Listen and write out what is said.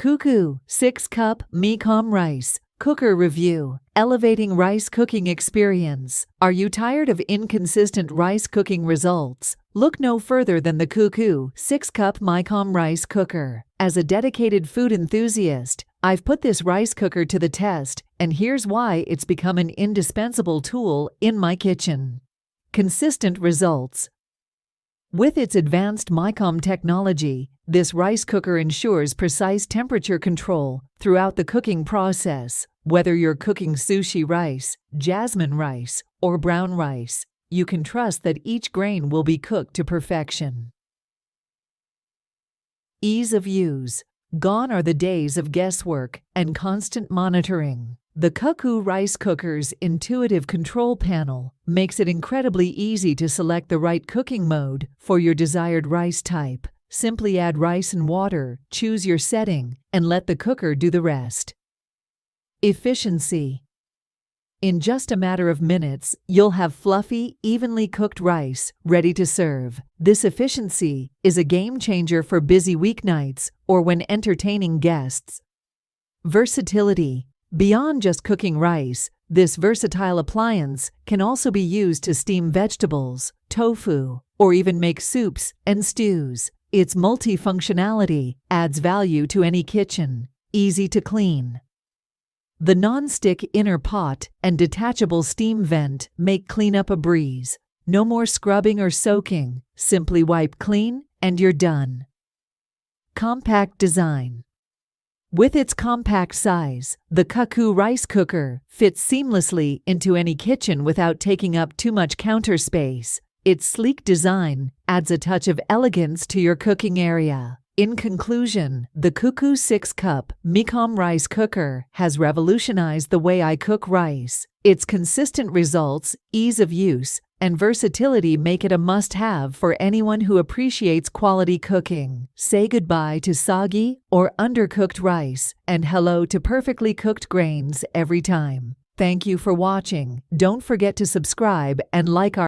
Cuckoo 6-cup micom rice cooker review. Elevating rice cooking experience. Are you tired of inconsistent rice cooking results? Look no further than the Cuckoo 6-cup micom rice cooker. As a dedicated food enthusiast, I've put this rice cooker to the test, and here's why it's become an indispensable tool in my kitchen. Consistent results. With its advanced micom technology, this rice cooker ensures precise temperature control throughout the cooking process. Whether you're cooking sushi rice, jasmine rice, or brown rice, you can trust that each grain will be cooked to perfection. Ease of use. Gone are the days of guesswork and constant monitoring. The Cuckoo rice cooker's intuitive control panel makes it incredibly easy to select the right cooking mode for your desired rice type. Simply add rice and water, choose your setting, and let the cooker do the rest. Efficiency. In just a matter of minutes, you'll have fluffy, evenly cooked rice ready to serve. This efficiency is a game changer for busy weeknights or when entertaining guests. Versatility. Beyond just cooking rice, this versatile appliance can also be used to steam vegetables, tofu, or even make soups and stews. Its multifunctionality adds value to any kitchen. Easy to clean. The non-stick inner pot and detachable steam vent make cleanup a breeze. No more scrubbing or soaking. Simply wipe clean and you're done. Compact design. With its compact size, the Cuckoo rice cooker fits seamlessly into any kitchen without taking up too much counter space. Its sleek design adds a touch of elegance to your cooking area. In conclusion, the Cuckoo 6-cup micom rice cooker has revolutionized the way I cook rice. Its consistent results, ease of use, and versatility make it a must-have for anyone who appreciates quality cooking. Say goodbye to soggy or undercooked rice and hello to perfectly cooked grains every time. Thank you for watching. Don't forget to subscribe and like our